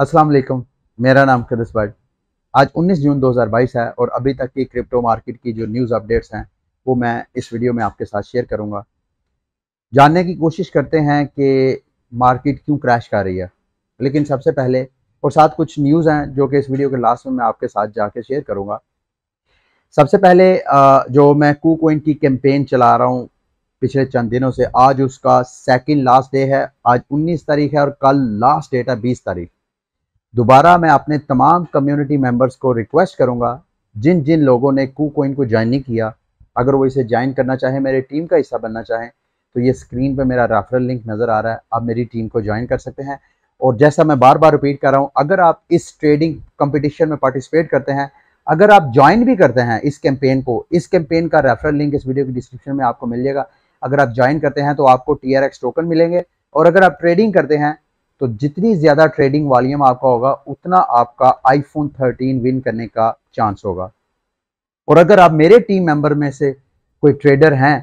अस्सलाम वालेकुम। मेरा नाम कदस बट। आज 19 जून 2022 है और अभी तक की क्रिप्टो मार्केट की जो न्यूज़ अपडेट्स हैं वो मैं इस वीडियो में आपके साथ शेयर करूंगा। जानने की कोशिश करते हैं कि मार्केट क्यों क्रैश कर रही है। लेकिन सबसे पहले और साथ कुछ न्यूज़ हैं जो कि इस वीडियो के लास्ट में मैं आपके साथ जाके शेयर करूंगा। सबसे पहले जो मैं KuCoin की कैंपेन चला रहा हूँ पिछले चंद दिनों से, आज उसका सेकंड लास्ट डे है। आज 19 तारीख है और कल लास्ट डेट है 20 तारीख। दोबारा मैं अपने तमाम कम्युनिटी मेंबर्स को रिक्वेस्ट करूंगा, जिन जिन लोगों ने KuCoin को ज्वाइन नहीं किया, अगर वो इसे ज्वाइन करना चाहें, मेरे टीम का हिस्सा बनना चाहें, तो ये स्क्रीन पे मेरा रेफरल लिंक नज़र आ रहा है, आप मेरी टीम को ज्वाइन कर सकते हैं। और जैसा मैं बार बार रिपीट कर रहा हूँ, अगर आप इस ट्रेडिंग कंपटीशन में पार्टिसिपेट करते हैं, अगर आप ज्वाइन भी करते हैं इस कैंपेन को, इस कैंपेन का रेफरल लिंक इस वीडियो की डिस्क्रिप्शन में आपको मिल जाएगा। अगर आप ज्वाइन करते हैं तो आपको TRX टोकन मिलेंगे, और अगर आप ट्रेडिंग करते हैं तो जितनी ज़्यादा ट्रेडिंग वॉल्यूम आपका होगा उतना आपका iPhone 13 विन करने का चांस होगा। और अगर आप मेरे टीम मेंबर में से कोई ट्रेडर हैं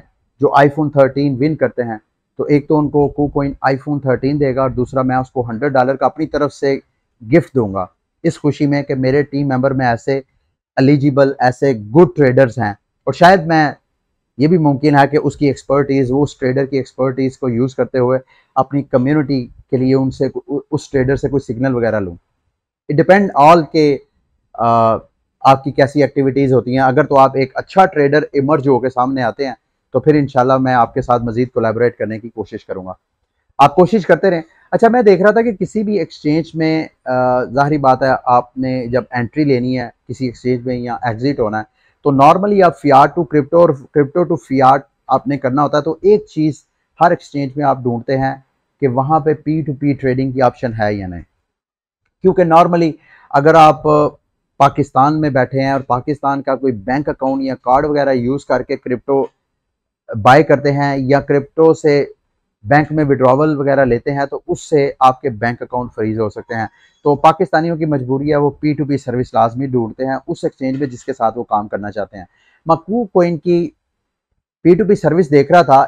जो iPhone 13 विन करते हैं, तो एक तो उनको KuCoin iPhone 13 देगा और दूसरा मैं उसको $100 का अपनी तरफ से गिफ्ट दूंगा, इस खुशी में कि मेरे टीम मेंबर में ऐसे एलिजिबल, ऐसे गुड ट्रेडर्स हैं। और शायद मैं ये भी मुमकिन है कि उसकी एक्सपर्टीज़, वो उस ट्रेडर की एक्सपर्टीज़ को यूज़ करते हुए अपनी कम्युनिटी के लिए उनसे उस ट्रेडर से कोई सिग्नल वगैरह लूँ। इट डिपेंड ऑल के आपकी कैसी एक्टिविटीज़ होती हैं। अगर तो आप एक अच्छा ट्रेडर इमर्ज होकर सामने आते हैं तो फिर इंशाल्लाह मैं आपके साथ मज़ीद कोलैबोरेट करने की कोशिश करूँगा। आप कोशिश करते रहें। अच्छा, मैं देख रहा था कि किसी भी एक्सचेंज में ज़ाहिरी बात है, आपने जब एंट्री लेनी है किसी एक्सचेंज में या एग्जिट होना है, तो नॉर्मली आप फियाट टू क्रिप्टो और क्रिप्टो टू फियाट आपने करना होता है। तो एक चीज़ हर एक्सचेंज में आप ढूंढते हैं कि वहाँ पे P2P ट्रेडिंग की ऑप्शन है या नहीं, क्योंकि नॉर्मली अगर आप पाकिस्तान में बैठे हैं और पाकिस्तान का कोई बैंक अकाउंट या कार्ड वगैरह यूज़ करके क्रिप्टो बाय करते हैं या क्रिप्टो से बैंक में विड्रॉवल वगैरह लेते हैं, तो उससे आपके बैंक अकाउंट फ्रीज हो सकते हैं। तो पाकिस्तानियों की मजबूरी है, वो P2P सर्विस लाजमी ढूंढते हैं उस एक्सचेंज में जिसके साथ वो काम करना चाहते हैं। मैं KuCoin की P2P सर्विस देख रहा था,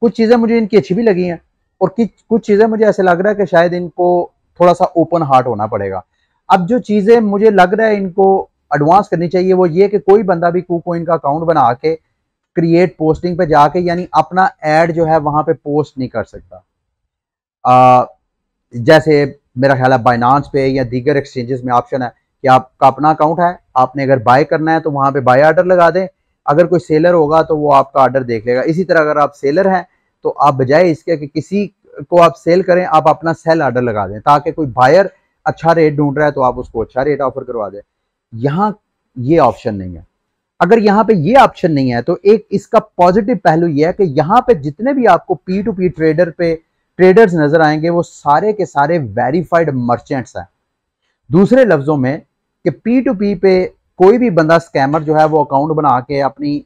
कुछ चीज़ें मुझे इनकी अच्छी भी लगी हैं और कुछ चीज़ें मुझे ऐसे लग रहा है कि शायद इनको थोड़ा सा ओपन हार्ट होना पड़ेगा। अब जो चीज़ें मुझे लग रहा है इनको एडवांस करनी चाहिए वो ये कि कोई बंदा भी KuCoin का अकाउंट बना के क्रिएट पोस्टिंग पे जाके, यानी अपना ऐड जो है वहां पे पोस्ट नहीं कर सकता। जैसे मेरा ख्याल है बाइनांस पे या दीगर एक्सचेंजेस में ऑप्शन है कि आपका अपना अकाउंट है, आपने अगर बाय करना है तो वहां पे बाय ऑर्डर लगा दें, अगर कोई सेलर होगा तो वो आपका ऑर्डर देख लेगा। इसी तरह अगर आप सेलर हैं तो आप बजाय इसके कि किसी को आप सेल करें, आप अपना सेल ऑर्डर लगा दें, ताकि कोई बायर अच्छा रेट ढूंढ रहा है तो आप उसको अच्छा रेट ऑफर करवा दें। यहाँ ये ऑप्शन नहीं है। अगर यहाँ पे ये ऑप्शन नहीं है तो एक इसका पॉजिटिव पहलू ये है कि यहाँ पे जितने भी आपको P2P ट्रेडर्स नजर आएंगे वो सारे के सारे वेरीफाइड मर्चेंट्स हैं। दूसरे लफ्जों में कि P2P पे कोई भी बंदा स्कैमर जो है वो अकाउंट बना के अपनी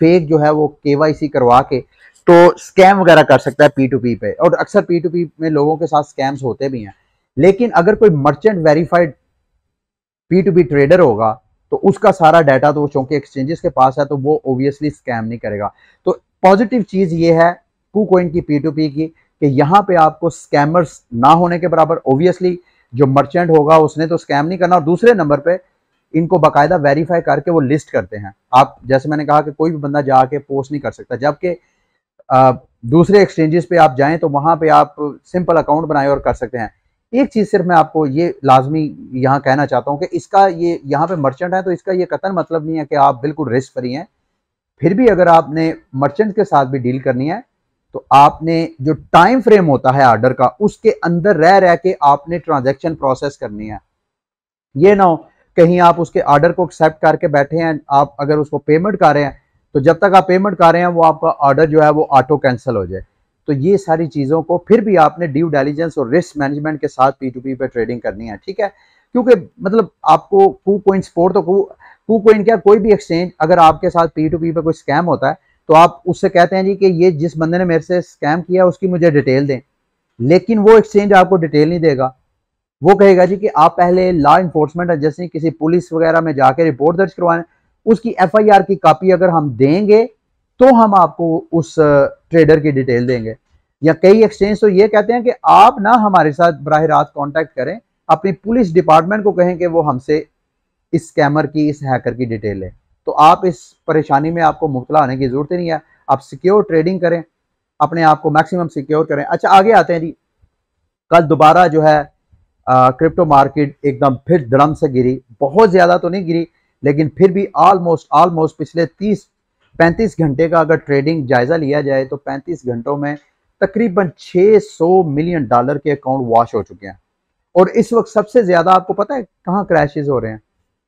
फेक जो है वो KYC करवा के तो स्कैम वगैरह कर सकता है P2P पे, और अक्सर P2P में लोगों के साथ स्कैम्स होते भी हैं। लेकिन अगर कोई मर्चेंट वेरीफाइड P2P ट्रेडर होगा तो उसका सारा डाटा तो चूंकि एक्सचेंजेस के पास है तो वो ओबियसली स्कैम नहीं करेगा। तो पॉजिटिव चीज ये है KuCoin की P2P की कि यहाँ पे आपको स्कैमर्स ना होने के बराबर, ओबियसली जो मर्चेंट होगा उसने तो स्कैम नहीं करना, और दूसरे नंबर पे इनको बाकायदा वेरीफाई करके वो लिस्ट करते हैं। आप जैसे मैंने कहा कि कोई भी बंदा जाके पोस्ट नहीं कर सकता, जबकि दूसरे एक्सचेंजेस पे आप जाएं तो वहां पे आप सिंपल अकाउंट बनाए और कर सकते हैं। एक चीज सिर्फ मैं आपको ये लाजमी यहाँ कहना चाहता हूँ कि इसका ये यहाँ पे मर्चेंट है तो इसका ये कतई मतलब नहीं है कि आप बिल्कुल रिस्क फ्री हैं। फिर भी अगर आपने मर्चेंट के साथ भी डील करनी है तो आपने जो टाइम फ्रेम होता है ऑर्डर का उसके अंदर रह के आपने ट्रांजेक्शन प्रोसेस करनी है। ये ना हो कहीं आप उसके ऑर्डर को एक्सेप्ट करके बैठे हैं, आप अगर उसको पेमेंट कर रहे हैं तो जब तक आप पेमेंट कर रहे हैं वो आपका ऑर्डर जो है वो ऑटो कैंसिल हो जाए। तो ये सारी चीज़ों को फिर भी आपने ड्यू डिलिजेंस और रिस्क मैनेजमेंट के साथ P2P पे ट्रेडिंग करनी है, ठीक है। क्योंकि मतलब आपको KuCoin स्पोर्ट तो KuCoin क्या, कोई भी एक्सचेंज अगर आपके साथ P2P पे कोई स्कैम होता है तो आप उससे कहते हैं जी कि ये जिस बंदे ने मेरे से स्कैम किया उसकी मुझे डिटेल दें, लेकिन वो एक्सचेंज आपको डिटेल नहीं देगा। वो कहेगा जी कि आप पहले लॉ इन्फोर्समेंट एजेंसी किसी पुलिस वगैरह में जाके रिपोर्ट दर्ज करवाएं, उसकी FIR की कॉपी अगर हम देंगे तो हम आपको उस ट्रेडर की डिटेल देंगे। या कई एक्सचेंज तो ये कहते हैं कि आप ना हमारे साथ बराह रास्त कांटेक्ट करें, अपनी पुलिस डिपार्टमेंट को कहें कि वो हमसे इस स्कैमर की, इस हैकर की डिटेल लें। तो आप इस परेशानी में आपको मुब्तला होने की ज़रूरत ही नहीं है। आप सिक्योर ट्रेडिंग करें, अपने आप को मैक्सिमम सिक्योर करें। अच्छा, आगे आते हैं जी। कल दोबारा जो है क्रिप्टो मार्केट एकदम फिर धड़म से गिरी। बहुत ज़्यादा तो नहीं गिरी, लेकिन फिर भी ऑलमोस्ट पिछले 30-35 घंटे का अगर ट्रेडिंग जायज़ा लिया जाए तो 35 घंटों में तकरीबन $600 मिलियन के अकाउंट वॉश हो चुके हैं। और इस वक्त सबसे ज़्यादा आपको पता है कहाँ क्रैशेस हो रहे हैं?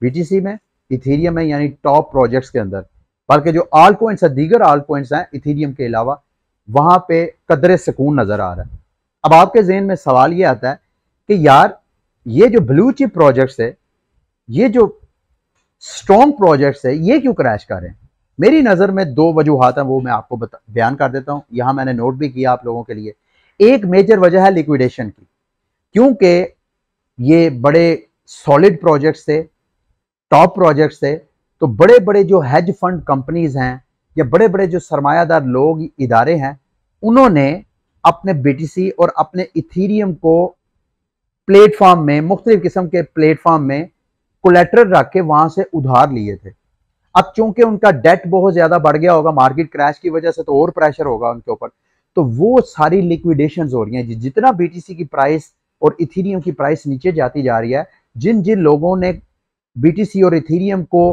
बीटीसी में, इथेरियम में, यानी टॉप प्रोजेक्ट्स के अंदर। बल्कि जो आल पॉइंट्स है, दीगर आल पॉइंट्स हैं इथेरियम के अलावा, वहां पे कदरे सुकून नजर आ रहा है। अब आपके जहन में सवाल ये आता है कि यार ये जो ब्लू चिप प्रोजेक्ट्स है, ये जो स्ट्रॉन्ग प्रोजेक्ट्स है, ये क्यों क्रैश कर रहे हैं? मेरी नज़र में दो वजूहात हैं, वो मैं आपको बयान कर देता हूँ। यहां मैंने नोट भी किया आप लोगों के लिए। एक मेजर वजह है लिक्विडेशन की, क्योंकि ये बड़े सॉलिड प्रोजेक्ट्स थे, टॉप प्रोजेक्ट्स थे। तो बड़े बड़े जो हेज फंड कंपनीज हैं या बड़े बड़े जो सरमायादार लोग, इदारे हैं, उन्होंने अपने बीटीसी और अपने इथेरियम को प्लेटफॉर्म में, मुख्तलिफ किस्म के प्लेटफॉर्म में कोलेटरल रख के वहां से उधार लिए थे। अब चूंकि उनका डेट बहुत ज्यादा बढ़ गया होगा मार्केट क्रैश की वजह से, तो और प्रेशर होगा उनके ऊपर, तो वो सारी लिक्विडेशन हो रही हैं। जितना बीटीसी की प्राइस और इथेरियम की प्राइस नीचे जाती जा रही है, जिन जिन लोगों ने बीटीसी और इथेरियम को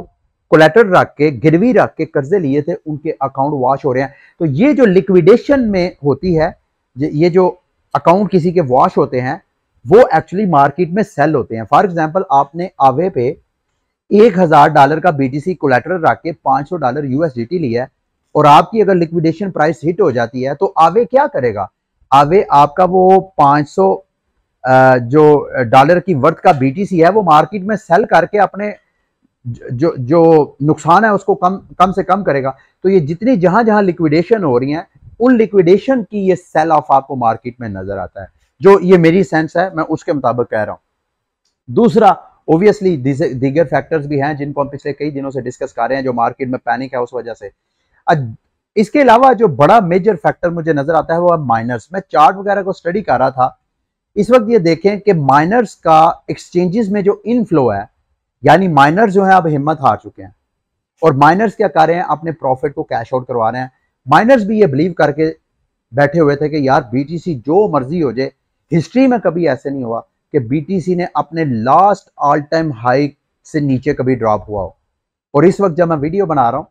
कोलेटरल रख के, गिरवी रख के कर्जे लिए थे, उनके अकाउंट वॉश हो रहे हैं। तो ये जो लिक्विडेशन में होती है, ये जो अकाउंट किसी के वॉश होते हैं, वो एक्चुअली मार्केट में सेल होते हैं। फॉर एग्जांपल, आपने आवे पे $1000 का बीटीसी कोलेटरल रख के $500 यूएसडीटी लिया है, और आपकी अगर लिक्विडेशन प्राइस हिट हो जाती है, तो आवे क्या करेगा? आवे आपका वो 500 जो डॉलर की वर्थ का बीटीसी है, वो मार्केट में सेल करके अपने जो नुकसान है उसको कम से कम करेगा। तो ये जितनी जहां जहां लिक्विडेशन हो रही है, उन लिक्विडेशन की ये सेल ऑफ आपको मार्केट में नजर आता है। जो ये मेरी सेंस है, मैं उसके मुताबिक कह रहा हूं। दूसरा, ऑब्वियसली दीगर फैक्टर्स भी हैं जिनको हम पिछले कई दिनों से डिस्कस कर रहे हैं, जो मार्केट में पैनिक है उस वजह से। इसके अलावा जो बड़ा मेजर फैक्टर मुझे नजर आता है वो है माइनर्स। मैं चार्ट वगैरह को स्टडी कर रहा था। इस वक्त ये देखें कि माइनर्स का एक्सचेंजेस में जो इनफ्लो है, यानी माइनर्स जो है अब हिम्मत हार चुके हैं, और माइनर्स क्या कर रहे हैं? अपने प्रॉफिट को कैश आउट करवा रहे हैं। माइनर्स भी ये बिलीव करके बैठे हुए थे कि यार बीटीसी जो मर्जी हो जाए, हिस्ट्री में कभी ऐसे नहीं हुआ कि बीटीसी ने अपने लास्ट ऑल टाइम हाई से नीचे कभी ड्रॉप हुआ हो। और इस वक्त जब मैं वीडियो बना रहा हूं,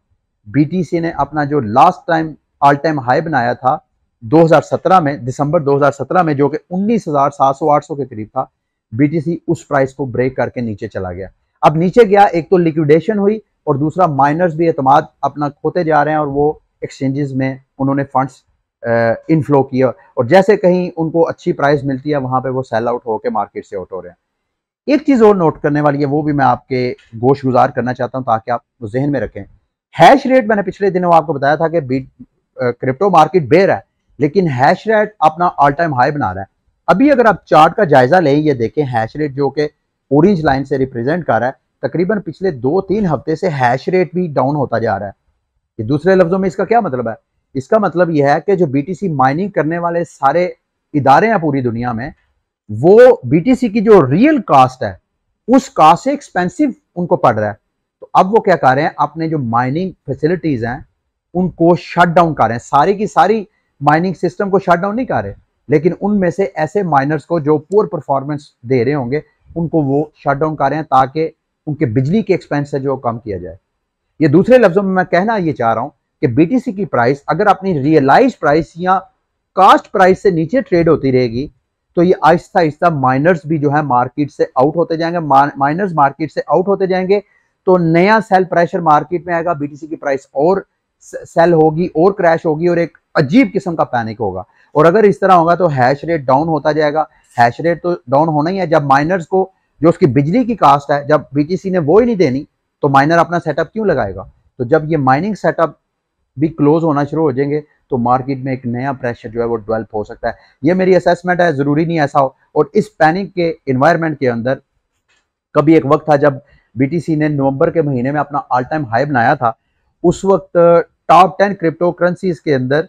बीटीसी ने अपना जो last time all time high बनाया था 2017 में, दिसंबर 2017 में, जो कि 19,700-800 के करीब था, बीटीसी उस प्राइस को ब्रेक करके नीचे चला गया। अब नीचे गया, एक तो लिक्विडेशन हुई, और दूसरा माइनर्स भी एतमाद अपना खोते जा रहे हैं, और वो एक्सचेंजेस में उन्होंने फंड्स इनफ्लो किया, और जैसे कहीं उनको अच्छी प्राइस मिलती है, वहां पे वो सेल आउट होकर मार्केट से आउट हो रहे हैं। एक चीज और नोट करने वाली है, वो भी मैं आपके गोश गुजार करना चाहता हूं ताकि आप जहन में रखें। हैश रेट, मैंने पिछले दिनों आपको बताया था कि क्रिप्टो मार्केट बेयर है, लेकिन हैश रेट अपना ऑल टाइम हाई बना रहा है। अभी अगर आप चार्ट का जायजा लें, ये देखें हैश रेट जो कि ऑरेंज लाइन से रिप्रेजेंट कर रहा है, तकरीबन पिछले 2-3 हफ्ते से हैश रेट भी डाउन होता जा रहा है। ये दूसरे लफ्जों में इसका क्या मतलब है? इसका मतलब यह है कि जो बीटीसी माइनिंग करने वाले सारे इदारे हैं पूरी दुनिया में, वो बीटीसी की जो रियल कास्ट है, उस कास्ट से एक्सपेंसिव उनको पड़ रहा है। तो अब वो क्या कर रहे हैं? अपने जो माइनिंग फैसिलिटीज हैं उनको शट डाउन कर रहे हैं। सारी की सारी माइनिंग सिस्टम को शट डाउन नहीं कर रहे, लेकिन उनमें से ऐसे माइनर्स को जो पुअर परफॉर्मेंस दे रहे होंगे, उनको वो शट डाउन कर रहे हैं ताकि उनके बिजली के एक्सपेंस है जो कम किया जाए। ये दूसरे लफ्जों में मैं कहना ये चाह रहा हूं कि बीटीसी की प्राइस अगर अपनी रियलाइज प्राइस या कास्ट प्राइस से नीचे ट्रेड होती रहेगी, तो ये आहिस्ता आहिस्ता माइनर्स भी जो है मार्केट से आउट होते जाएंगे। माइनर्स मार्केट से आउट होते जाएंगे तो नया सेल प्रेशर मार्केट में आएगा, बीटीसी की प्राइस और सेल होगी और क्रैश होगी, और एक अजीब किस्म का पैनिक होगा। और अगर इस तरह होगा तो हैश रेट डाउन होता जाएगा। हैश रेट तो डाउन होना ही है। जब माइनर्स को जो उसकी बिजली की कास्ट है, जब बीटीसी ने वो ही नहीं देनी, तो माइनर अपना सेटअप क्यों लगाएगा? तो जब ये माइनिंग सेटअप भी क्लोज होना शुरू हो जाएंगे, तो मार्केट में एक नया प्रेशर जो है वो डेवलप हो सकता है। ये मेरी असेसमेंट है, जरूरी नहीं ऐसा हो। और इस पैनिक के एनवायरनमेंट के अंदर कभी एक वक्त था जब बीटीसी ने नवंबर के महीने में अपना ऑल टाइम हाई बनाया था। उस वक्त टॉप 10 क्रिप्टो करेंसीज के अंदर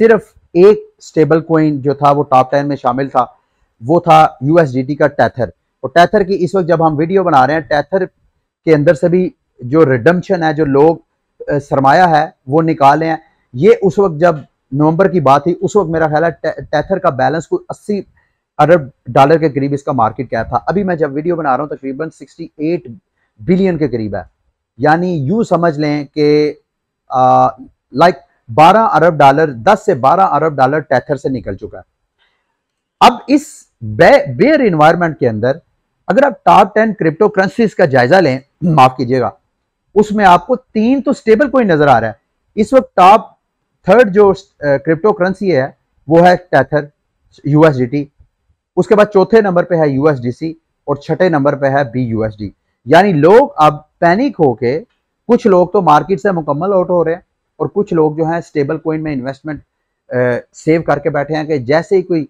सिर्फ एक स्टेबल कॉइन जो था वो टॉप 10 में शामिल था, वो था यूएसडीटी का टेथर। और टेथर की इस वक्त जब हम वीडियो बना रहे हैं, टेथर के अंदर से भी जो रिडम्पशन है, जो लोग सरमाया है वो निकाले हैं। ये उस वक्त जब नवंबर की बात थी, उस वक्त मेरा ख्याल है टेथर का बैलेंस कोई 80 अरब डॉलर के करीब इसका मार्केट कैप था। अभी मैं जब वीडियो बना रहा हूं तकरीबन 68 बिलियन के करीब है। यानी यूं समझ लें कि लाइक 12 अरब डॉलर, 10 से 12 अरब डॉलर टेथर से निकल चुका है। अब इस बेयर इन्वायरमेंट के अंदर अगर आप टॉप 10 क्रिप्टो करेंसीज का जायजा लें, माफ कीजिएगा, उसमें आपको 3 तो स्टेबल कोइन नजर आ रहा है। इस वक्त टॉप 3rd जो क्रिप्टो करेंसी है वो है टेथर यूएसडीटी, उसके बाद चौथे नंबर पे है यूएसडीसी और छठे नंबर पे है बीयूएसडी। यानी लोग अब पैनिक होके, कुछ लोग तो मार्केट से मुकम्मल आउट हो रहे हैं और कुछ लोग जो है स्टेबल कोइन में इन्वेस्टमेंट सेव करके बैठे हैं कि जैसे ही कोई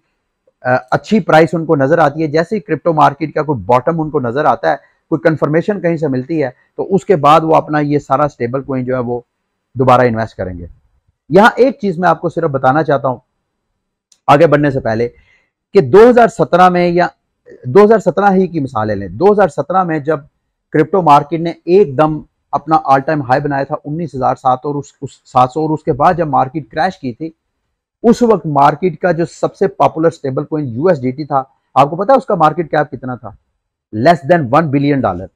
अच्छी प्राइस उनको नजर आती है, जैसे ही क्रिप्टो मार्केट का कोई बॉटम उनको नजर आता है, कोई कंफर्मेशन कहीं से मिलती है, तो उसके बाद वो अपना ये सारा स्टेबल कोइन जो है वो दोबारा इन्वेस्ट करेंगे। यहां एक चीज मैं आपको सिर्फ बताना चाहता हूं आगे बढ़ने से पहले कि 2017 में, या 2017 ही की मिसाल ले लें, 2017 में जब क्रिप्टो मार्केट ने एकदम अपना ऑल टाइम हाई बनाया था 19,700 और उस 700, और उसके बाद जब मार्केट क्रैश की थी, उस वक्त मार्केट का जो सबसे पॉपुलर स्टेबल कोइन यूएसडीटी था, आपको पता है उसका मार्केट कैप कितना था? Less than $1 billion.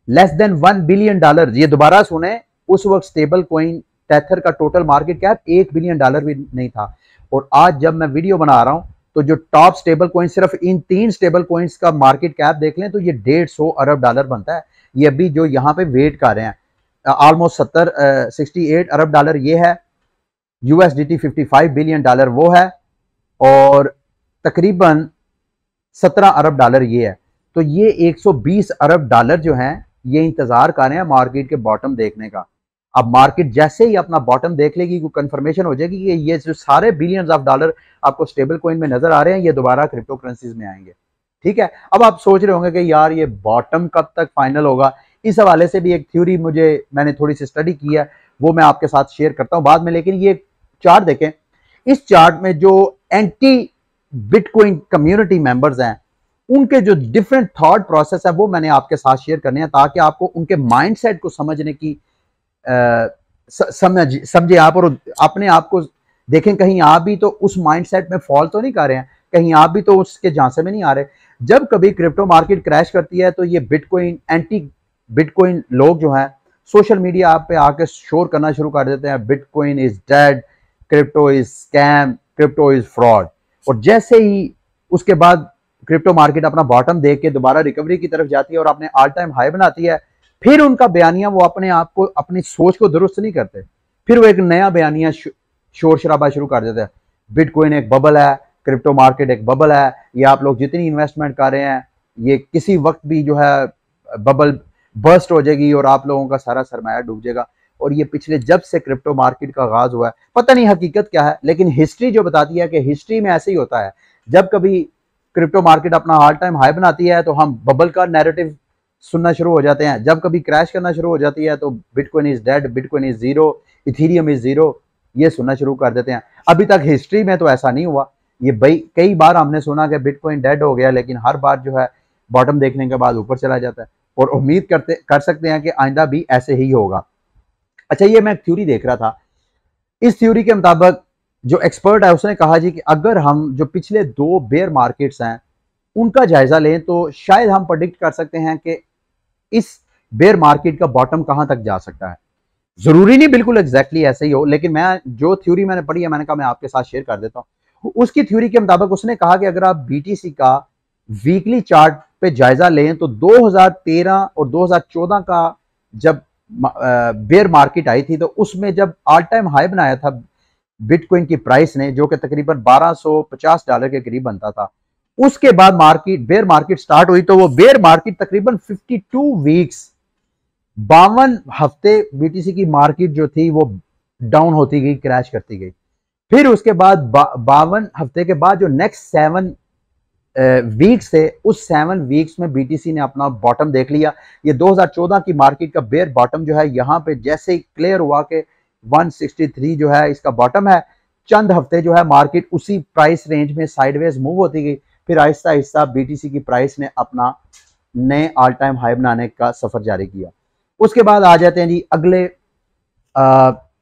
Less than $1 billion. ये दोबारा सुने, उस वक्त स्टेबल कोइन टेथर का टोटल मार्केट कैप $1 बिलियन भी नहीं था। और आज जब मैं वीडियो बना रहा हूं तो जो टॉप स्टेबल कोइन, सिर्फ इन 3 स्टेबल कोइंस का मार्केट कैप देख लें तो ये 150 अरब डॉलर बनता है। ये अभी जो यहां पे वेट कर रहे हैं ऑलमोस्ट 68 अरब डॉलर ये है, यूएसडीटी 55 बिलियन डॉलर वो है, और तकरीबन 17 अरब डॉलर ये है। तो ये 120 अरब डॉलर जो हैं ये इंतजार कर रहे हैं मार्केट के बॉटम देखने का। अब मार्केट जैसे ही अपना बॉटम देख लेगी, कोई कंफर्मेशन हो जाएगी कि ये जो सारे बिलियंस ऑफ डॉलर आपको स्टेबल कोइन में नजर आ रहे हैं ये दोबारा क्रिप्टो करेंसीज में आएंगे। ठीक है, अब आप सोच रहे होंगे कि यार ये बॉटम कब तक फाइनल होगा। इस हवाले से भी एक थ्योरी मैंने थोड़ी सी स्टडी की है, वो मैं आपके साथ शेयर करता हूं बाद में। लेकिन ये चार्ट देखें, इस चार्ट में जो एंटी बिटकॉइन कम्युनिटी मेंबर्स हैं उनके जो डिफरेंट थॉट प्रोसेस है वो मैंने आपके साथ शेयर करने हैं, ताकि आपको उनके माइंडसेट को समझने की समझे आप, और अपने आप को देखें कहीं आप भी तो उस माइंडसेट में फॉल तो नहीं कर रहे हैं, कहीं आप भी तो उसके झांसे में नहीं आ रहे। जब कभी क्रिप्टो मार्केट क्रैश करती है तो ये बिटकॉइन, एंटी बिटकॉइन लोग जो हैं सोशल मीडिया आप पे आके शोर करना शुरू कर देते हैं, bitcoin is dead, crypto is scam, crypto is fraud. और जैसे ही उसके बाद क्रिप्टो मार्केट अपना बॉटम देख के दोबारा रिकवरी की तरफ जाती है और अपने ऑल टाइम हाई बनाती है, फिर उनका बयानिया वो अपने आप को, अपनी सोच को दुरुस्त नहीं करते, फिर वो एक नया बयानिया शोर शराबा शुरू कर देते हैं। बिटकॉइन एक बबल है, क्रिप्टो मार्केट एक बबल है, ये आप लोग जितनी इन्वेस्टमेंट कर रहे हैं ये किसी वक्त भी जो है बबल बर्स्ट हो जाएगी और आप लोगों का सारा सरमाया डूब जाएगा। और ये पिछले जब से क्रिप्टो मार्केट का आगाज हुआ है, पता नहीं हकीकत क्या है, लेकिन हिस्ट्री जो बताती है कि हिस्ट्री में ऐसे ही होता है, जब कभी क्रिप्टो मार्केट अपना ऑल टाइम हाई बनाती है तो हम बबल का नैरेटिव सुनना शुरू हो जाते हैं, जब कभी क्रैश करना शुरू हो जाती है तो bitcoin is dead, bitcoin is zero, Ethereum is zero, ये सुनना शुरू कर देते हैं। अभी तक हिस्ट्री में तो ऐसा नहीं हुआ। ये भाई कई बार हमने सुना कि बिटकॉइन डेड हो गया, लेकिन हर बार जो है बॉटम देखने के बाद ऊपर चला जाता है, और उम्मीद कर सकते हैं कि आइंदा भी ऐसे ही होगा। अच्छा, ये मैं थ्योरी देख रहा था, इस थ्योरी के मुताबिक जो एक्सपर्ट है उसने कहा जी कि अगर हम जो पिछले 2 बेयर मार्केट्स हैं उनका जायजा लें तो शायद हम प्रेडिक्ट कर सकते हैं कि इस बेयर मार्केट का बॉटम कहां तक जा सकता है। जरूरी नहीं बिल्कुल एग्जैक्टली ऐसे ही हो, लेकिन मैं जो थ्योरी मैंने पढ़ी है मैंने कहा मैं आपके साथ शेयर कर देता हूं। उसकी थ्योरी के मुताबिक उसने कहा कि अगर आप बीटीसी का वीकली चार्ट पे जायजा लें तो 2013 और 2014 का जब बेयर मार्केट आई थी तो उसमें जब ऑल टाइम हाई बनाया था बिटकॉइन की प्राइस ने, जो कि तकरीबन $1250 के करीब बनता था, उसके बाद बेयर मार्केट स्टार्ट हुई तो वो बेयर मार्केट तकरीबन 52 वीक्स, 52 हफ्ते बीटीसी की मार्केट जो थी वो डाउन होती गई, क्रैश करती गई। फिर उसके बाद 52 हफ्ते के बाद जो नेक्स्ट 7 वीक्स थे, उस 7 वीक्स में बीटीसी ने अपना बॉटम देख लिया। ये 2014 की मार्केट का बेयर बॉटम जो है यहाँ पे जैसे ही क्लियर हुआ कि 163 जो है इसका बॉटम है, चंद हफ्ते जो है मार्केट उसी प्राइस रेंज में साइडवेज मूव होती गई। फिर आहिस्ता आहिस्ता BTC की प्राइस ने अपना नए ऑल टाइम हाई बनाने का सफर जारी किया। उसके बाद आ जाते हैं जी अगले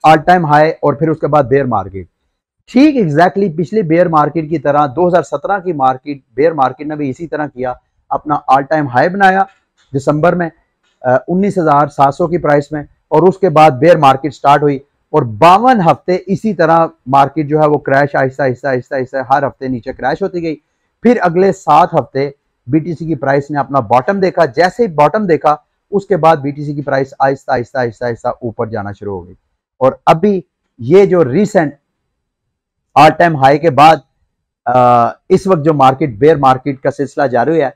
ऑल टाइम हाई और फिर उसके बाद बेयर मार्केट। ठीक एग्जैक्टली पिछले बेयर मार्केट की तरह 2017 की मार्केट बेयर मार्केट ने भी इसी तरह किया, अपना ऑल टाइम हाई बनाया दिसंबर में 19,700 की प्राइस में, और उसके बाद बेयर मार्केट स्टार्ट हुई और 52 हफ्ते इसी तरह मार्केट जो है वो क्रैश आहिस्ता आहिस्ता आहिस्ता आहिस्ता हर हफ्ते नीचे क्रैश होती गई। फिर अगले 7 हफ्ते BTC की प्राइस ने अपना बॉटम देखा, जैसे ही बॉटम देखा उसके बाद BTC की प्राइस आहिस्ता आहिस्ता आहिस्ता आहिस्ता ऊपर जाना शुरू हो गई। और अभी ये जो रिसेंट ऑल टाइम हाई के बाद इस वक्त जो मार्केट बेयर मार्केट का सिलसिला जारी है,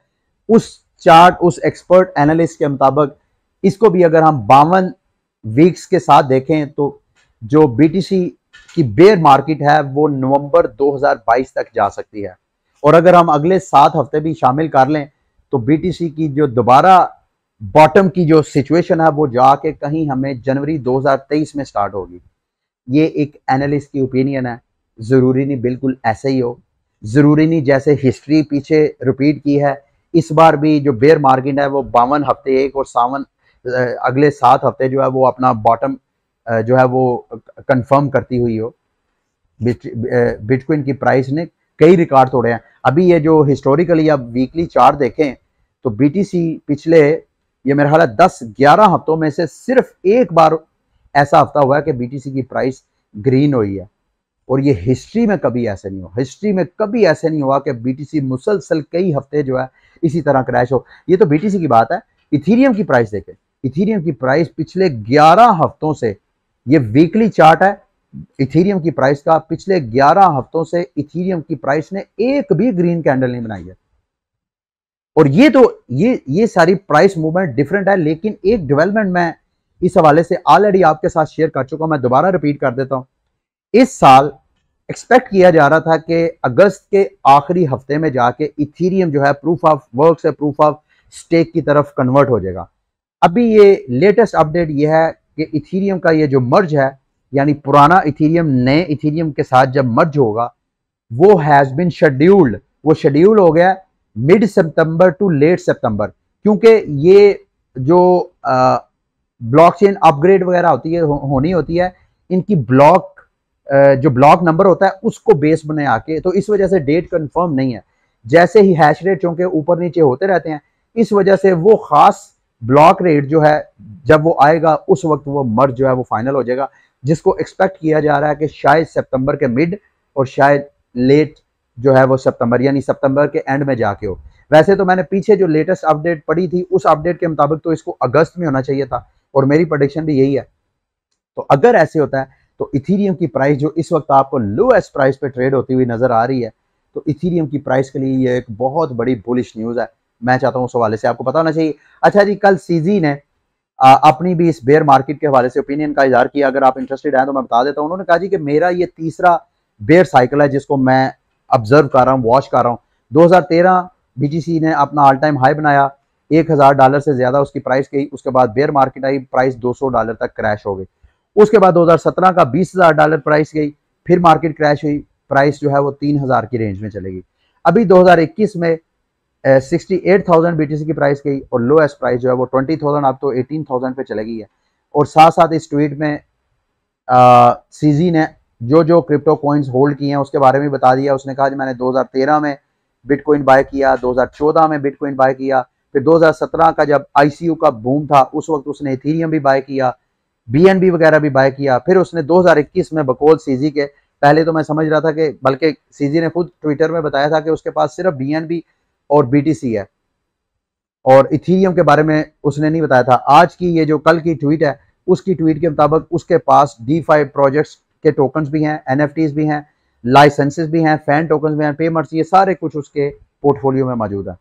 उस चार्ट उस एक्सपर्ट एनालिस्ट के मुताबिक इसको भी अगर हम 52 वीक्स के साथ देखें तो जो BTC की बेयर मार्केट है वो नवंबर 2022 तक जा सकती है। और अगर हम अगले 7 हफ्ते भी शामिल कर लें तो BTC की जो दोबारा बॉटम की जो सिचुएशन है वो जाके कहीं हमें जनवरी 2023 में स्टार्ट होगी। ये एक एनालिस्ट की ओपिनियन है, ज़रूरी नहीं बिल्कुल ऐसे ही हो, ज़रूरी नहीं जैसे हिस्ट्री पीछे रिपीट की है इस बार भी जो बेयर मार्केट है वो 52 हफ्ते एक और अगले 7 हफ्ते जो है वो अपना बॉटम जो है वो कंफर्म करती हुई हो। बिटकॉइन की प्राइस ने कई रिकॉर्ड तोड़े हैं। अभी ये जो हिस्टोरिकली आप वीकली चार्ट देखें तो BTC पिछले ये मेरा ख्याल है 10-11 हफ्तों में से सिर्फ एक बार ऐसा हफ्ता हुआ है कि BTC की प्राइस ग्रीन हुई है, और ये हिस्ट्री में कभी ऐसे नहीं हुआ। हिस्ट्री में कभी ऐसे नहीं हुआ कि BTC मुसलसल कई हफ्ते जो है इसी तरह क्रैश हो। ये तो BTC की बात है। इथीरियम की प्राइस देखें, इथीरियम की प्राइस पिछले 11 हफ्तों से, ये वीकली चार्ट है इथीरियम की प्राइस का, पिछले 11 हफ्तों से इथीरियम की प्राइस ने एक भी ग्रीन कैंडल नहीं बनाई है। और ये तो ये सारी प्राइस मूवमेंट डिफरेंट है, लेकिन एक डेवलपमेंट मैं इस हवाले से ऑलरेडी आपके साथ शेयर कर चुका हूं, मैं दोबारा रिपीट कर देता हूं। इस साल एक्सपेक्ट किया जा रहा था कि अगस्त के आखिरी हफ्ते में जाके इथीरियम जो है प्रूफ ऑफ वर्क से प्रूफ ऑफ स्टेक की तरफ कन्वर्ट हो जाएगा। अभी ये लेटेस्ट अपडेट ये है कि इथीरियम का ये जो मर्ज है, यानी पुराना इथीरियम नए इथीरियम के साथ जब मर्ज होगा, वो हैज बीन शेड्यूल्ड, वो शेड्यूल हो गया मिड सितंबर टू लेट सितंबर, क्योंकि ये जो ब्लॉकचेन अपग्रेड वगैरह होती है होनी होती है, इनकी जो ब्लॉक नंबर होता है उसको बेस बना के, तो इस वजह से डेट कंफर्म नहीं है। जैसे ही हैश रेट चूंकि ऊपर नीचे होते रहते हैं, इस वजह से वो खास ब्लॉक रेट जो है जब वो आएगा उस वक्त वो मर्ज जो है वो फाइनल हो जाएगा, जिसको एक्सपेक्ट किया जा रहा है कि शायद सितंबर के मिड और शायद लेट जो है वो सितंबर यानी सितंबर के एंड में जाके हो। वैसे तो मैंने पीछे जो लेटेस्ट अपडेट पढ़ी थी उस अपडेट के मुताबिक तो इसको अगस्त में होना चाहिए था, और मेरी प्रेडिक्शन भी यही है। तो अगर ऐसे होता है तो इथीरियम की प्राइस जो इस वक्त आपको लोएस्ट प्राइस पे ट्रेड होती हुई नजर आ रही है, तो इथीरियम की प्राइस के लिए ये एक बहुत बड़ी बुलिश न्यूज़ है। मैं चाहता हूँ उस हवाले से आपको पता होना चाहिए। अच्छा जी, कल सीजी ने अपनी भी इस बेयर मार्केट के हवाले से ओपिनियन का इजहार किया। अगर आप इंटरेस्टेड हैं तो मैं बता देता हूँ। उन्होंने कहा जी कि मेरा ये तीसरा बेयर साइकिल है जिसको मैं ऑब्जर्व कर रहा हूँ, वॉच कर रहा हूँ। 2013 BTC ने अपना ऑल टाइम हाई बनाया, $1,000 से ज्यादा उसकी प्राइस गई, उसके बाद बेयर मार्केट आई, प्राइस $200 तक क्रैश हो गई। उसके बाद 2017 का $20,000 प्राइस गई, फिर मार्केट क्रैश हुई, प्राइस जो है वो 3,000 की रेंज में चलेगी। अभी 2021 में 68,000 BTC की प्राइस गई और लोएस्ट प्राइस जो है वो 20,000, अब तो 18,000 पे चले गई है। और साथ साथ इस ट्वीट में सीजी ने जो जो क्रिप्टो कॉइन्स होल्ड किए हैं उसके बारे में बता दिया। उसने कहा मैंने 2013 में बिटकॉइन बाय किया, 2014 में बिटकॉइन बाय किया, फिर 2017 का जब ICO का बूम था उस वक्त उसने इथीरियम भी बाय किया, BNB वगैरह भी बाय किया। फिर उसने 2021 में बकौल सीजी के, पहले तो मैं समझ रहा था कि, बल्कि सीजी ने खुद ट्विटर में बताया था कि उसके पास सिर्फ BNB और BTC है और इथीरियम के बारे में उसने नहीं बताया था। आज की ये जो कल की ट्वीट है उसकी ट्वीट के मुताबिक उसके पास DeFi प्रोजेक्ट्स के टोकन्स भी हैं, NFTs भी हैं, लाइसेंसेस भी हैं, फैन टोकन्स भी हैं, पेमेंट्स, ये सारे कुछ उसके पोर्टफोलियो में मौजूद है।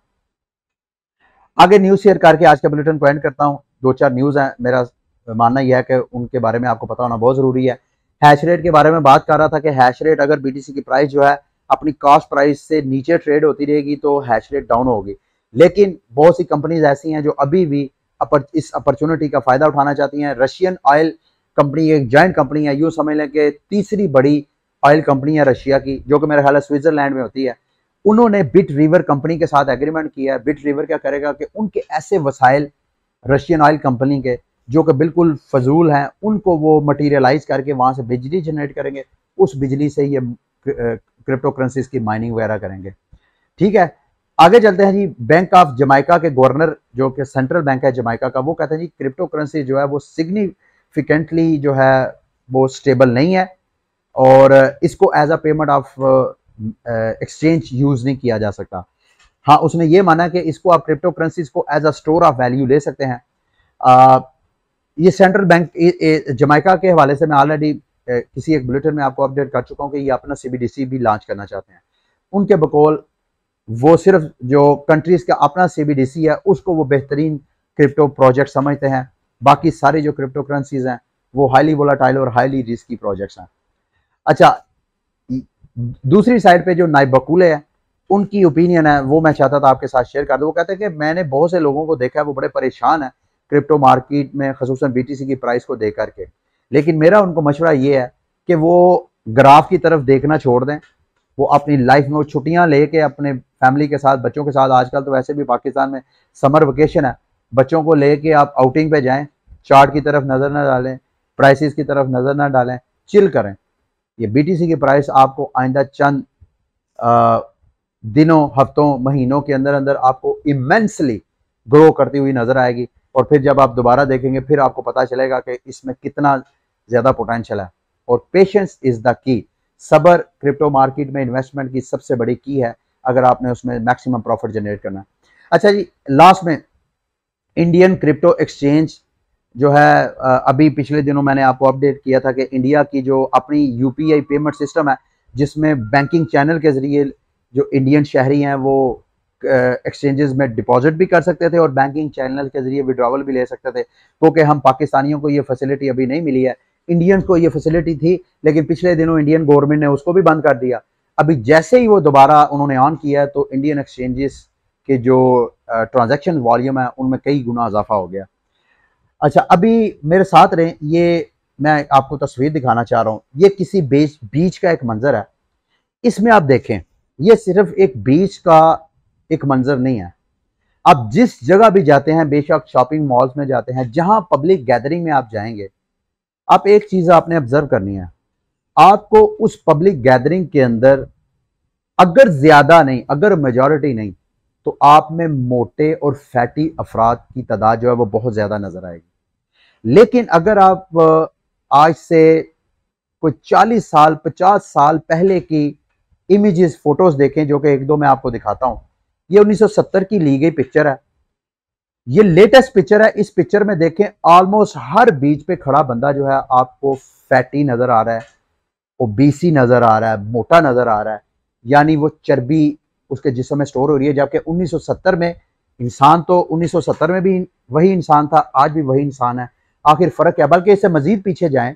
आगे न्यूज़ शेयर करके आज के बुलेटिन को एंड करता हूँ। 2-4 न्यूज़ हैं, मेरा मानना यह है कि उनके बारे में आपको पता होना बहुत ज़रूरी है। हैश रेट के बारे में बात कर रहा था कि हैश रेट अगर BTC की प्राइस जो है अपनी कॉस्ट प्राइस से नीचे ट्रेड होती रहेगी तो हैश रेट डाउन होगी, लेकिन बहुत सी कंपनीज ऐसी हैं जो अभी भी इस अपॉर्चुनिटी का फ़ायदा उठाना चाहती हैं। रशियन ऑयल कंपनी एक जॉइंट कंपनी है, यूँ समझ लें कि तीसरी बड़ी ऑयल कंपनी है रशिया की, जो कि मेरा ख्याल है स्विट्ज़रलैंड में होती है। उन्होंने बिट रिवर कंपनी के साथ एग्रीमेंट किया है। बिट रिवर क्या करेगा कि उनके ऐसे वसाइल रशियन ऑयल कंपनी के जो कि बिल्कुल फजूल हैं, उनको वो मटीरियलाइज करके वहाँ से बिजली जनरेट करेंगे, उस बिजली से ये क्रिप्टो करेंसीज की माइनिंग वगैरह करेंगे। ठीक है, आगे चलते हैं जी। बैंक ऑफ जमाइका के गवर्नर जो कि सेंट्रल बैंक है जमाइका का, वो कहते हैं जी क्रिप्टो करेंसी जो है वो सिग्निफिकेंटली जो है वो स्टेबल नहीं है और इसको as a payment of exchange use नहीं किया जा सकता। हाँ, उसने ये माना कि इसको आप क्रिप्टो करेंसीज को as a store of value ले सकते हैं। ये सेंट्रल बैंक जमाइका के हवाले से मैं ऑलरेडी किसी एक बुलेटिन में आपको अपडेट कर चुका हूँ कि ये अपना सीबीडीसी भी लॉन्च करना चाहते हैं। उनके बकौल वो सिर्फ जो कंट्रीज का अपना सीबीडीसी है उसको वो बेहतरीन क्रिप्टो प्रोजेक्ट समझते हैं, बाकी सारी जो क्रिप्टो करेंसीज हैं वो हाईली वोलाटाइल और हाईली रिस्की प्रोजेक्ट्स हैं। अच्छा, दूसरी साइड पे जो नाइब बकूले हैं उनकी ओपिनियन है वो मैं चाहता था आपके साथ शेयर कर दूं। वो कहते हैं कि मैंने बहुत से लोगों को देखा है वो बड़े परेशान है क्रिप्टो मार्केट में, खसूसन बीटीसी की प्राइस को देख करके, लेकिन मेरा उनको मशवरा ये है कि वो ग्राफ की तरफ देखना छोड़ दें। वो अपनी लाइफ में वो छुट्टियां लेके अपने फैमिली के साथ, बच्चों के साथ, आजकल तो वैसे भी पाकिस्तान में समर वेकेशन है, बच्चों को लेके आप आउटिंग पे जाएं, चार्ट की तरफ नज़र ना डालें, प्राइसेस की तरफ नज़र ना डालें, चिल करें। ये बीटीसी की प्राइस आपको आइंदा चंद दिनों, हफ्तों, महीनों के अंदर अंदर आपको इमेंसली ग्रो करती हुई नजर आएगी और फिर जब आप दोबारा देखेंगे फिर आपको पता चलेगा कि इसमें कितना ज़्यादा पोटेंशियल है। और पेशेंस इज़ द की। सब्र क्रिप्टो मार्केट में इन्वेस्टमेंट की सबसे बड़ी की है अगर आपने उसमें मैक्सिमम प्रॉफिट जनरेट करना है। अच्छा जी, लास्ट में इंडियन क्रिप्टो एक्सचेंज जो है, अभी पिछले दिनों मैंने आपको अपडेट किया था कि इंडिया की जो अपनी यूपीआई पेमेंट सिस्टम है जिसमें बैंकिंग चैनल के ज़रिए जो इंडियन शहरी हैं वो एक्सचेंजेस में डिपॉजिट भी कर सकते थे और बैंकिंग चैनल के ज़रिए विड्रॉवल भी ले सकते थे, क्योंकि हम पाकिस्तानियों को ये फैसिलिटी अभी नहीं मिली है। इंडियंस को ये फैसिलिटी थी, लेकिन पिछले दिनों इंडियन गवर्नमेंट ने उसको भी बंद कर दिया। अभी जैसे ही वो दोबारा उन्होंने ऑन किया है तो इंडियन एक्सचेंजेस के जो ट्रांजैक्शन वॉल्यूम है उनमें कई गुना इजाफा हो गया। अच्छा, अभी मेरे साथ रहें, ये मैं आपको तस्वीर दिखाना चाह रहा हूँ। ये किसी बीच का एक मंजर है। इसमें आप देखें, ये सिर्फ एक बीच का एक मंजर नहीं है। आप जिस जगह भी जाते हैं, बेशक शॉपिंग मॉल्स में जाते हैं, जहां पब्लिक गैदरिंग में आप जाएंगे, आप एक चीज आपने ऑब्जर्व करनी है। आपको उस पब्लिक गैदरिंग के अंदर अगर ज्यादा नहीं, अगर मेजॉरिटी नहीं, तो आप में मोटे और फैटी अफराद की तादाद जो है वो बहुत ज्यादा नजर आएगी। लेकिन अगर आप आज से कोई 40 साल 50 साल पहले की इमेजेस, फोटोज देखें, जो कि एक दो मैं आपको दिखाता हूं। ये 1970 की ली गई पिक्चर है, ये लेटेस्ट पिक्चर है। इस पिक्चर में देखें, ऑलमोस्ट हर बीच पे खड़ा बंदा जो है आपको फैटी नजर आ रहा है, ओबीसी नजर आ रहा है, मोटा नजर आ रहा है, यानी वो चर्बी उसके जिस्म में स्टोर हो रही है। जबकि 1970 में इंसान, तो 1970 में भी वही इंसान था, आज भी वही इंसान है। आखिर फर्क क्या? बल्कि इससे मजीद पीछे जाएं,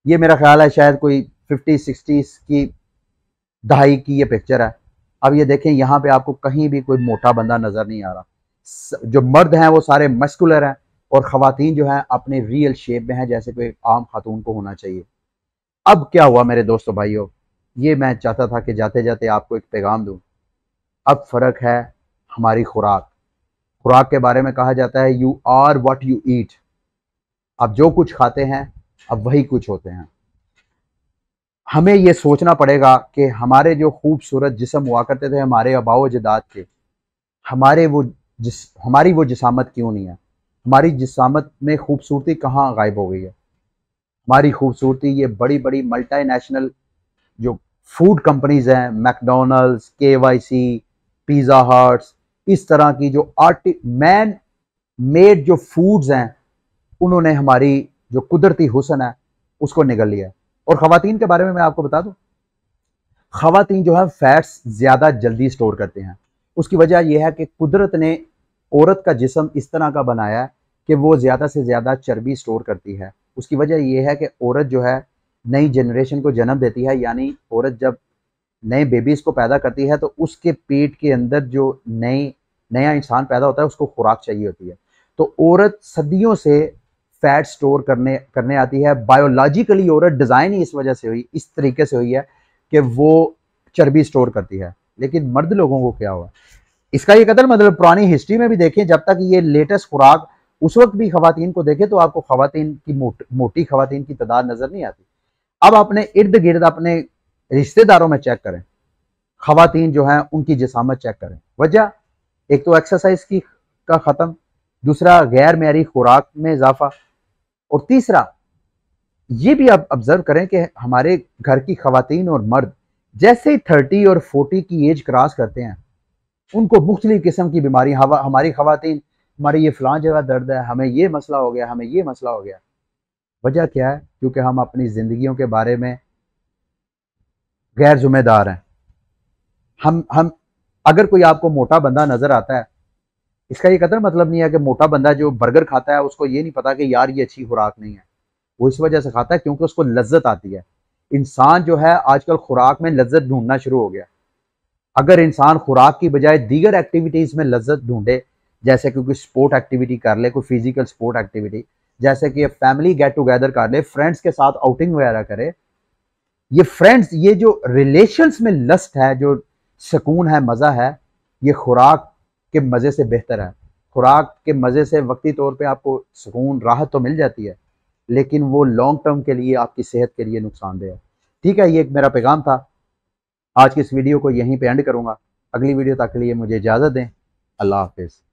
ये मेरा ख्याल है शायद कोई 50-60 की दहाई की ये पिक्चर है। अब ये देखें, यहाँ पे आपको कहीं भी कोई मोटा बंदा नजर नहीं आ रहा। जो मर्द हैं वो सारे मस्कुलर हैं और खवातीन जो हैं अपने रियल शेप में हैं, जैसे कोई आम खातून को होना चाहिए। अब क्या हुआ मेरे दोस्तों भाइयों, ये मैं चाहता था कि जाते जाते आपको एक पैगाम दूं। अब फर्क है हमारी खुराक। खुराक के बारे में कहा जाता है you are what you eat. आप जो कुछ खाते हैं अब वही कुछ होते हैं। हमें ये सोचना पड़ेगा कि हमारे जो खूबसूरत जिस्म हुआ करते थे हमारे आबाओ अजदाद के, हमारी वो जिसामत क्यों नहीं है? हमारी जिसामत में खूबसूरती कहाँ गायब हो गई है? हमारी खूबसूरती ये बड़ी बड़ी मल्टीनेशनल जो फूड कंपनीज हैं, मैकडोनल्ड्स, KYC, पिज़्ज़ा हट्स, इस तरह की जो मैन मेड जो फूड्स हैं, उन्होंने हमारी जो कुदरती हुस्न है उसको निगल लिया है। और ख़वातीन के बारे में मैं आपको बता दूं, ख़वातीन जो है फैट्स ज़्यादा जल्दी स्टोर करते हैं। उसकी वजह यह है कि कुदरत ने औरत का जिस्म इस तरह का बनाया है कि वो ज़्यादा से ज़्यादा चर्बी स्टोर करती है। उसकी वजह यह है कि औरत जो है नई जनरेशन को जन्म देती है, यानी औरत जब नए बेबीज़ को पैदा करती है तो उसके पेट के अंदर जो नया इंसान पैदा होता है उसको खुराक चाहिए होती है। तो औरत सदियों से फैट स्टोर करने आती है। बायोलॉजिकली औरत डिज़ाइन ही इस वजह से हुई, इस तरीके से हुई है कि वो चर्बी स्टोर करती है। लेकिन मर्द लोगों को क्या हुआ? इसका ये कदर मतलब पुरानी हिस्ट्री में भी देखें, जब तक ये लेटेस्ट खुराक उस वक्त भी खवातीन को देखें तो आपको खवातीन की मोटी खवातीन की तादाद नजर नहीं आती। अब अपने इर्द गिर्द अपने रिश्तेदारों में चेक करें, खवातीन जो हैं उनकी जिसामत चेक करें। वजह एक तो एक्सरसाइज की का ख़त्म, दूसरा गैर मेयारी खुराक में इजाफा, और तीसरा ये भी आप ऑब्जर्व करें कि हमारे घर की खवातीन और मर्द जैसे ही 30 और 40 की एज क्रॉस करते हैं उनको मुख्तलिफ किस्म की बीमारी, हमारी खवातीन हमारी ये फलां जगह दर्द है, हमें ये मसला हो गया, हमें ये मसला हो गया। वजह क्या है? क्योंकि हम अपनी ज़िंदगियों के बारे में गैर जिम्मेदार हैं। हम अगर कोई आपको मोटा बंदा नज़र आता है, इसका ये कतई मतलब नहीं है कि मोटा बंदा जो बर्गर खाता है उसको ये नहीं पता कि यार ये अच्छी खुराक नहीं है। वो इस वजह से खाता है क्योंकि उसको लज्जत आती है। इंसान जो है आजकल खुराक में लज्जत ढूंढना शुरू हो गया। अगर इंसान खुराक की बजाय दीगर एक्टिविटीज़ में लज्जत ढूंढे, जैसे कि कोई स्पोर्ट एक्टिविटी कर ले, कोई फिजिकल स्पोर्ट एक्टिविटी, जैसे कि फैमिली गेट टुगेदर कर ले, फ्रेंड्स के साथ आउटिंग वगैरह करे, ये फ्रेंड्स, ये जो रिलेशंस में लस्ट है, जो सुकून है, मज़ा है, ये खुराक के मज़े से बेहतर है। खुराक के मज़े से वक्ती तौर पे आपको सुकून, राहत तो मिल जाती है, लेकिन वो लॉन्ग टर्म के लिए, आपकी सेहत के लिए नुकसानदेह है। ठीक है, ये एक मेरा पैगाम था। आज की इस वीडियो को यहीं पे एंड करूँगा। अगली वीडियो तक के लिए मुझे इजाज़त दें। अल्लाह हाफ़िज़।